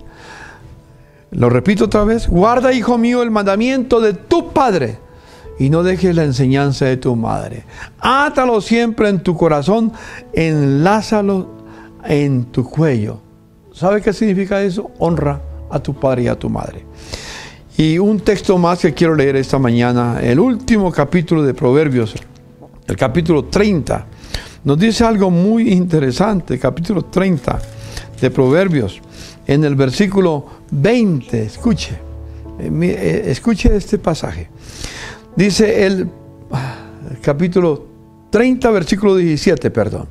lo repito otra vez: guarda, hijo mío, el mandamiento de tu padre, y no dejes la enseñanza de tu madre. Átalo siempre en tu corazón, enlázalo en tu cuello. ¿Sabe qué significa eso? Honra a tu padre y a tu madre. Y un texto más que quiero leer esta mañana, el último capítulo de Proverbios, el capítulo 30, nos dice algo muy interesante. Capítulo 30 de Proverbios, en el versículo 20, escuche este pasaje. Dice el capítulo 30, versículo 17, perdón.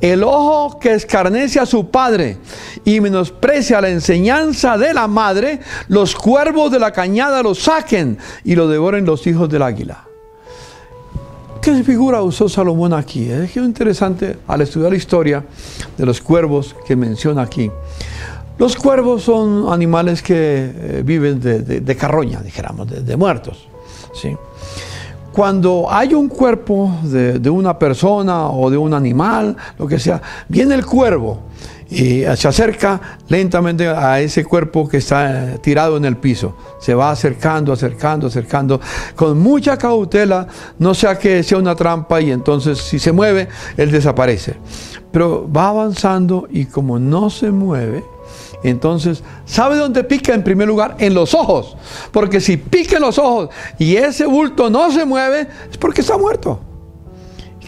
El ojo que escarnece a su padre y menosprecia la enseñanza de la madre, los cuervos de la cañada lo saquen y lo devoren los hijos del águila. ¿Qué figura usó Salomón aquí? Es interesante al estudiar la historia de los cuervos que menciona aquí. Los cuervos son animales que viven de carroña, dijéramos, de muertos, ¿sí? Cuando hay un cuerpo de una persona o de un animal, lo que sea, viene el cuervo y se acerca lentamente a ese cuerpo que está tirado en el piso. Se va acercando, con mucha cautela, no sea que sea una trampa y entonces si se mueve, él desaparece. Pero va avanzando y como no se mueve, entonces, ¿sabe dónde pica en primer lugar? En los ojos. Porque si pica en los ojos y ese bulto no se mueve, es porque está muerto.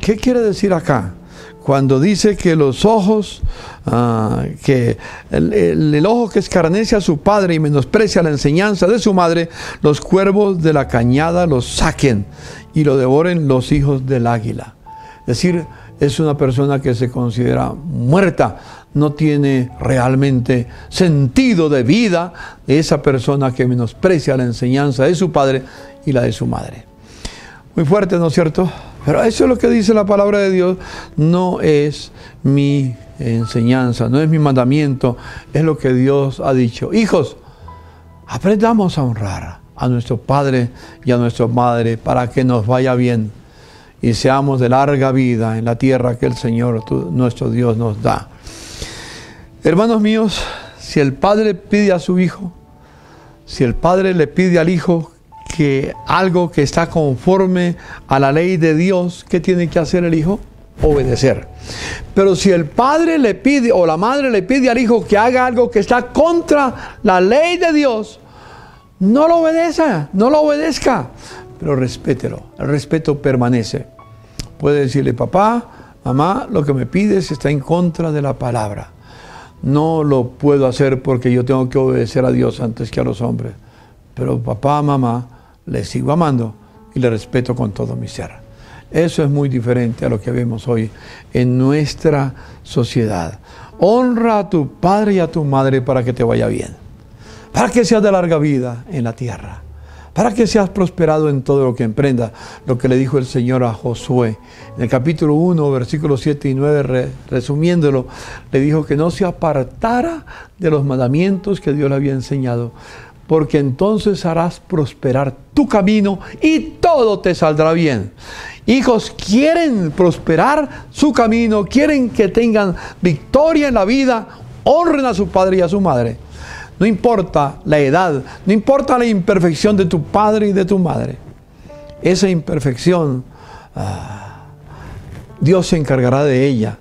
¿Qué quiere decir acá? Cuando dice que los ojos, que el ojo que escarnece a su padre y menosprecia la enseñanza de su madre, los cuervos de la cañada los saquen y lo devoren los hijos del águila. Es decir, es una persona que se considera muerta. No tiene realmente sentido de vida esa persona que menosprecia la enseñanza de su padre y la de su madre. Muy fuerte, ¿no es cierto? Pero eso es lo que dice la palabra de Dios. No es mi enseñanza, no es mi mandamiento, es lo que Dios ha dicho. Hijos, aprendamos a honrar a nuestro padre y a nuestra madre para que nos vaya bien y seamos de larga vida en la tierra que el Señor, nuestro Dios, nos da. Hermanos míos, si el padre pide a su hijo, si el padre le pide al hijo que algo que está conforme a la ley de Dios, ¿qué tiene que hacer el hijo? Obedecer. Pero si el padre le pide o la madre le pide al hijo que haga algo que está contra la ley de Dios, no lo obedezca, pero respételo. El respeto permanece. Puede decirle: papá, mamá, lo que me pides está en contra de la palabra. No lo puedo hacer porque yo tengo que obedecer a Dios antes que a los hombres. Pero papá, mamá, les sigo amando y les respeto con todo mi ser. Eso es muy diferente a lo que vemos hoy en nuestra sociedad. Honra a tu padre y a tu madre para que te vaya bien, para que seas de larga vida en la tierra, para que seas prosperado en todo lo que emprendas. Lo que le dijo el Señor a Josué en el capítulo 1, versículos 7 y 9, resumiéndolo, le dijo que no se apartara de los mandamientos que Dios le había enseñado, porque entonces harás prosperar tu camino y todo te saldrá bien. Hijos, quieren prosperar su camino, quieren que tengan victoria en la vida, honren a su padre y a su madre. No importa la edad, no importa la imperfección de tu padre y de tu madre. Esa imperfección, Dios se encargará de ella,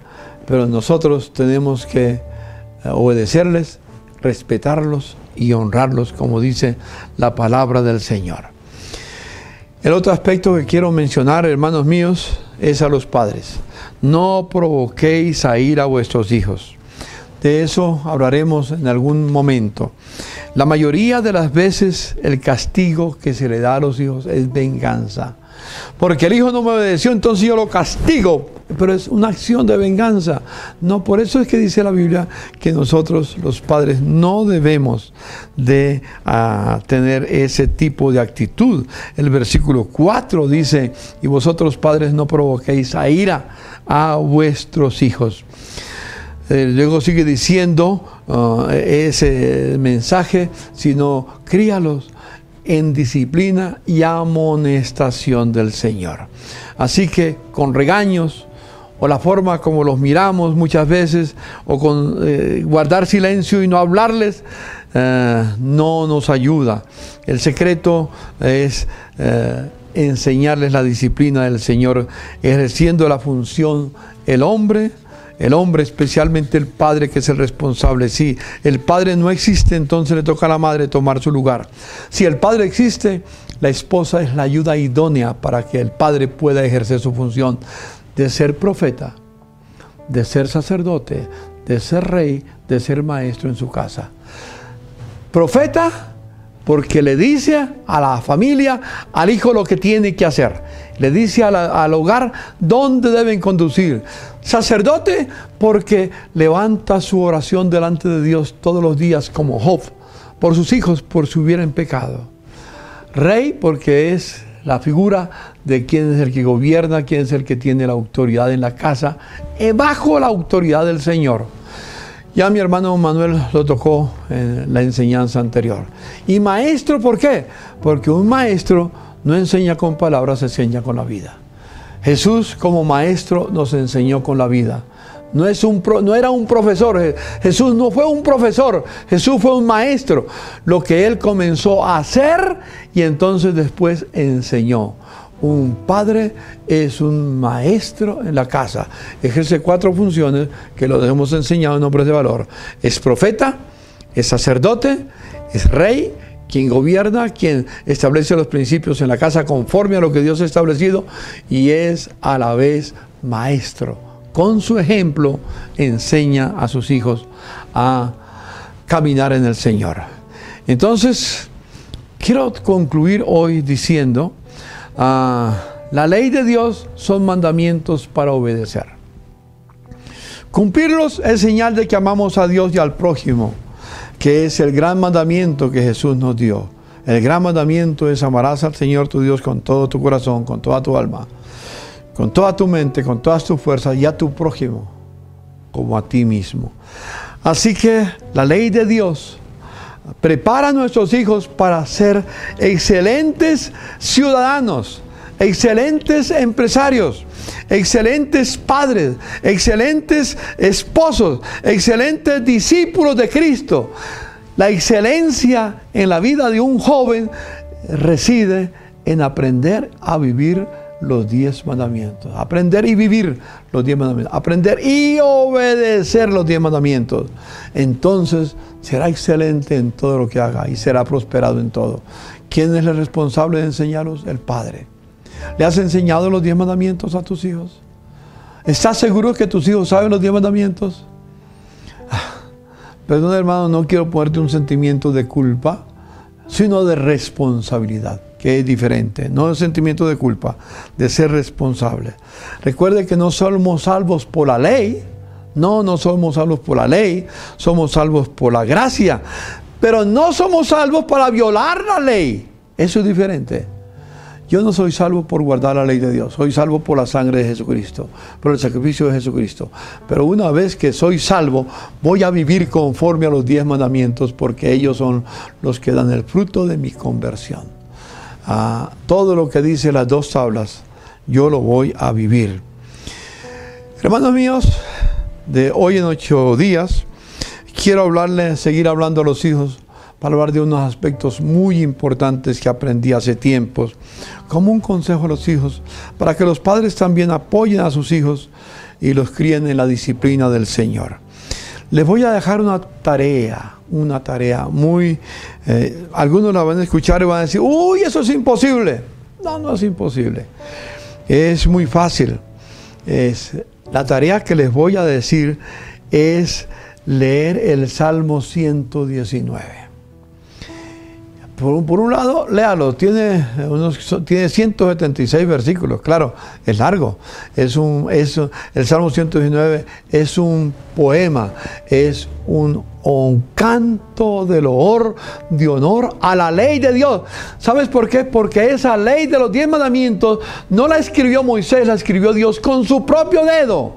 pero nosotros tenemos que obedecerles, respetarlos y honrarlos, como dice la palabra del Señor. El otro aspecto que quiero mencionar, hermanos míos, es a los padres. No provoquéis a ira a vuestros hijos. De eso hablaremos en algún momento. La mayoría de las veces el castigo que se le da a los hijos es venganza. Porque el hijo no me obedeció, entonces yo lo castigo. Pero es una acción de venganza. No, por eso es que dice la Biblia que nosotros, los padres, no debemos de tener ese tipo de actitud. El versículo 4 dice: y vosotros, padres, no provoquéis a ira a vuestros hijos. Luego sigue diciendo ese mensaje, sino críalos en disciplina y amonestación del Señor. Así que con regaños, o la forma como los miramos muchas veces, o con guardar silencio y no hablarles, no nos ayuda. El secreto es enseñarles la disciplina del Señor, ejerciendo la función el hombre, especialmente el padre, que es el responsable. Si el padre no existe, entonces le toca a la madre tomar su lugar. Si el padre existe, la esposa es la ayuda idónea para que el padre pueda ejercer su función de ser profeta, de ser sacerdote, de ser rey, de ser maestro en su casa. Profeta porque le dice a la familia, al hijo lo que tiene que hacer. Le dice al hogar dónde deben conducir. Sacerdote, porque levanta su oración delante de Dios todos los días como Job, por sus hijos, por si hubieran pecado. Rey, porque es la figura de quién es el que gobierna, quién es el que tiene la autoridad en la casa, bajo la autoridad del Señor. Ya mi hermano Manuel lo tocó en la enseñanza anterior. Y maestro, ¿por qué? Porque un maestro no enseña con palabras, enseña con la vida. Jesús como maestro nos enseñó con la vida. No era un profesor. Jesús no fue un profesor. Jesús fue un maestro. Lo que Él comenzó a hacer y entonces después enseñó. Un padre es un maestro en la casa. Ejerce 4 funciones que lo hemos enseñado en Hombres de Valor. Es profeta, es sacerdote, es rey, quien gobierna, quien establece los principios en la casa conforme a lo que Dios ha establecido, y es a la vez maestro. Con su ejemplo enseña a sus hijos a caminar en el Señor. Entonces, quiero concluir hoy diciendo, la ley de Dios son mandamientos para obedecer. Cumplirlos es señal de que amamos a Dios y al prójimo, que es el gran mandamiento que Jesús nos dio. El gran mandamiento es: amarás al Señor tu Dios con todo tu corazón, con toda tu alma, con toda tu mente, con todas tus fuerzas, y a tu prójimo como a ti mismo. Así que la ley de Dios prepara a nuestros hijos para ser excelentes ciudadanos, excelentes empresarios, excelentes padres, excelentes esposos, excelentes discípulos de Cristo. La excelencia en la vida de un joven reside en aprender a vivir los 10 mandamientos. Aprender y vivir los 10 mandamientos. Aprender y obedecer los 10 mandamientos. Entonces será excelente en todo lo que haga y será prosperado en todo. ¿Quién es el responsable de enseñarlos? El Padre. ¿Le has enseñado los 10 mandamientos a tus hijos? ¿Estás seguro que tus hijos saben los 10 mandamientos? Perdón, hermano, no quiero ponerte un sentimiento de culpa, sino de responsabilidad, que es diferente. No el sentimiento de culpa, de ser responsable. Recuerde que no somos salvos por la ley. No somos salvos por la ley. Somos salvos por la gracia. Pero no somos salvos para violar la ley. Eso es diferente. Yo no soy salvo por guardar la ley de Dios. Soy salvo por la sangre de Jesucristo, por el sacrificio de Jesucristo. Pero una vez que soy salvo, voy a vivir conforme a los 10 mandamientos, porque ellos son los que dan el fruto de mi conversión. Todo lo que dice las 2 tablas, yo lo voy a vivir. Hermanos míos, de hoy en 8 días, quiero seguir hablando a los hijos, para hablar de unos aspectos muy importantes que aprendí hace tiempos, como un consejo a los hijos, para que los padres también apoyen a sus hijos y los críen en la disciplina del Señor. Les voy a dejar una tarea muy... algunos la van a escuchar y van a decir: ¡uy, eso es imposible! No es imposible. Es muy fácil. La tarea que les voy a decir es leer el Salmo 119. Por un lado, léalo, tiene 176 versículos, claro, es largo. El Salmo 119 es un poema, es un canto de honor a la ley de Dios. ¿Sabes por qué? Porque esa ley de los 10 mandamientos no la escribió Moisés, la escribió Dios con su propio dedo.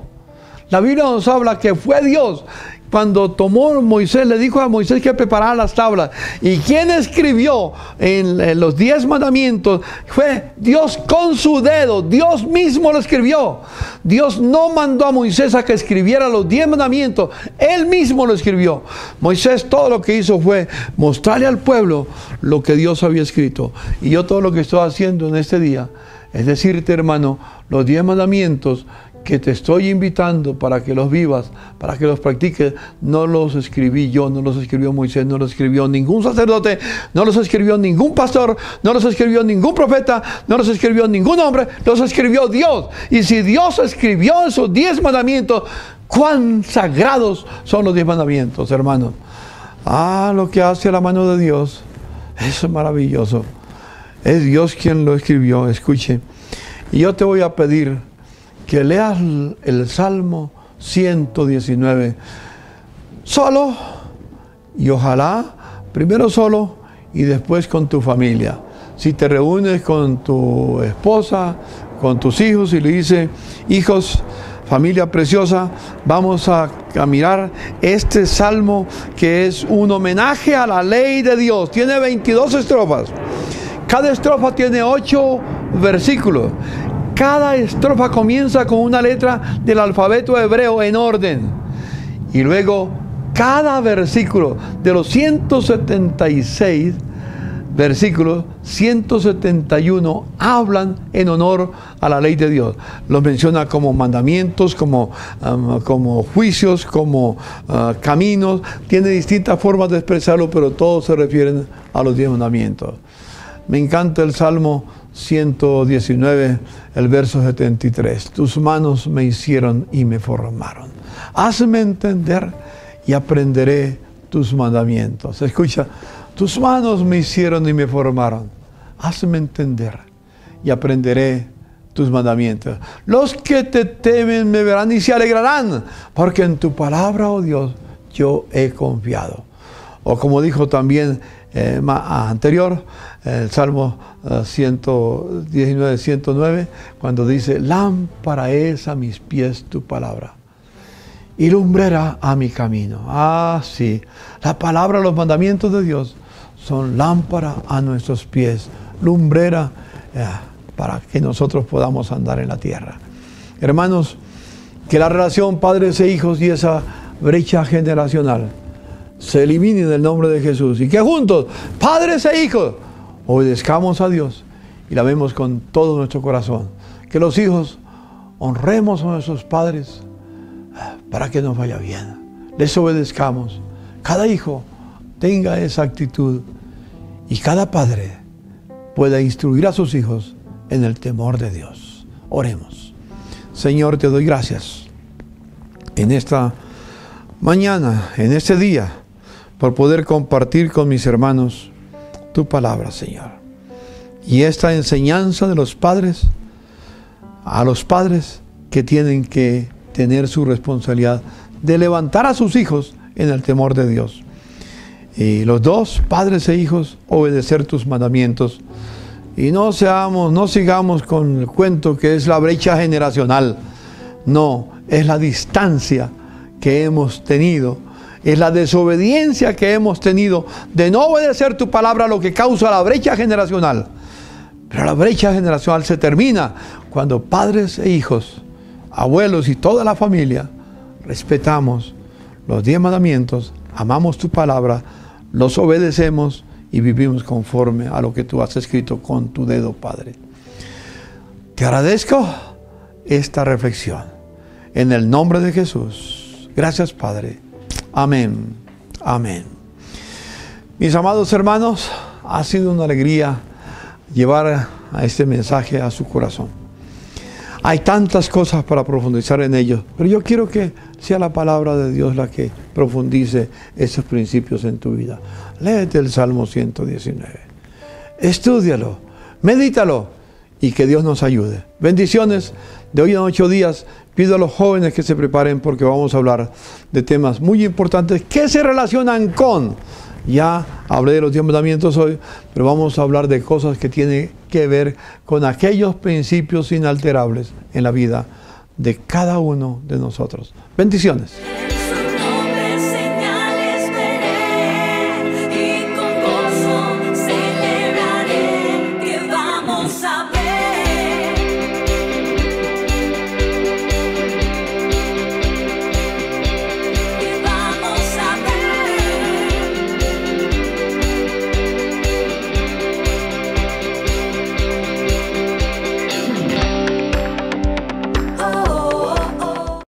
La Biblia nos habla que fue Dios. Cuando tomó Moisés, le dijo a Moisés que preparara las tablas. ¿Y quién escribió en los 10 mandamientos? Fue Dios con su dedo. Dios mismo lo escribió. Dios no mandó a Moisés a que escribiera los 10 mandamientos. Él mismo lo escribió. Moisés todo lo que hizo fue mostrarle al pueblo lo que Dios había escrito. Y yo todo lo que estoy haciendo en este día es decirte, hermano, los 10 mandamientos que te estoy invitando para que los vivas, para que los practiques, no los escribí yo, no los escribió Moisés, no los escribió ningún sacerdote, no los escribió ningún pastor, no los escribió ningún profeta, no los escribió ningún hombre, los escribió Dios. Y si Dios escribió esos 10 mandamientos, cuán sagrados son los 10 mandamientos, hermanos. Lo que hace la mano de Dios Eso es maravilloso. Es Dios quien lo escribió. Escuche. Y yo te voy a pedir que leas el Salmo 119 solo, y ojalá primero solo y después con tu familia. Si te reúnes con tu esposa, con tus hijos y le dices: hijos, familia preciosa, vamos a mirar este salmo que es un homenaje a la ley de Dios. Tiene 22 estrofas. Cada estrofa tiene 8 versículos. Cada estrofa comienza con una letra del alfabeto hebreo en orden. Y luego cada versículo de los 176 versículos, 171 hablan en honor a la ley de Dios. Los menciona como mandamientos, como juicios, como caminos. Tiene distintas formas de expresarlo, pero todos se refieren a los 10 mandamientos. Me encanta el Salmo 119, el verso 73. Tus manos me hicieron y me formaron. Hazme entender y aprenderé tus mandamientos. Escucha. Tus manos me hicieron y me formaron. Hazme entender y aprenderé tus mandamientos. Los que te temen me verán y se alegrarán, porque en tu palabra, oh Dios, yo he confiado. O como dijo también anterior, el Salmo 119, 109, cuando dice: lámpara es a mis pies tu palabra y lumbrera a mi camino. Ah, sí, la palabra, los mandamientos de Dios son lámpara a nuestros pies, lumbrera para que nosotros podamos andar en la tierra. Hermanos, que la relación padres e hijos y esa brecha generacional se elimine en el nombre de Jesús, y que juntos, padres e hijos, obedezcamos a Dios y la vemos con todo nuestro corazón. Que los hijos honremos a nuestros padres para que nos vaya bien. Les obedezcamos. Cada hijo tenga esa actitud y cada padre pueda instruir a sus hijos en el temor de Dios. Oremos. Señor, te doy gracias en esta mañana, en este día, por poder compartir con mis hermanos tu palabra, Señor. Y esta enseñanza de los padres, a los padres que tienen que tener su responsabilidad de levantar a sus hijos en el temor de Dios. Y los dos, padres e hijos, obedecer tus mandamientos. Y no sigamos con el cuento que es la brecha generacional. No, es la distancia que hemos tenido. Es la desobediencia que hemos tenido de no obedecer tu palabra, lo que causa la brecha generacional. Pero la brecha generacional se termina cuando padres e hijos, abuelos y toda la familia respetamos los 10 mandamientos, amamos tu palabra, los obedecemos y vivimos conforme a lo que tú has escrito con tu dedo, Padre. Te agradezco esta reflexión en el nombre de Jesús. Gracias, Padre. Amén. Amén. Mis amados hermanos, ha sido una alegría llevar a este mensaje a su corazón. Hay tantas cosas para profundizar en ellos, pero yo quiero que sea la palabra de Dios la que profundice esos principios en tu vida. Léete el Salmo 119. Estúdialo, medítalo y que Dios nos ayude. Bendiciones. De hoy en 8 días pido a los jóvenes que se preparen porque vamos a hablar de temas muy importantes que se relacionan con... Ya hablé de los 10 mandamientos hoy, pero vamos a hablar de cosas que tienen que ver con aquellos principios inalterables en la vida de cada uno de nosotros. Bendiciones.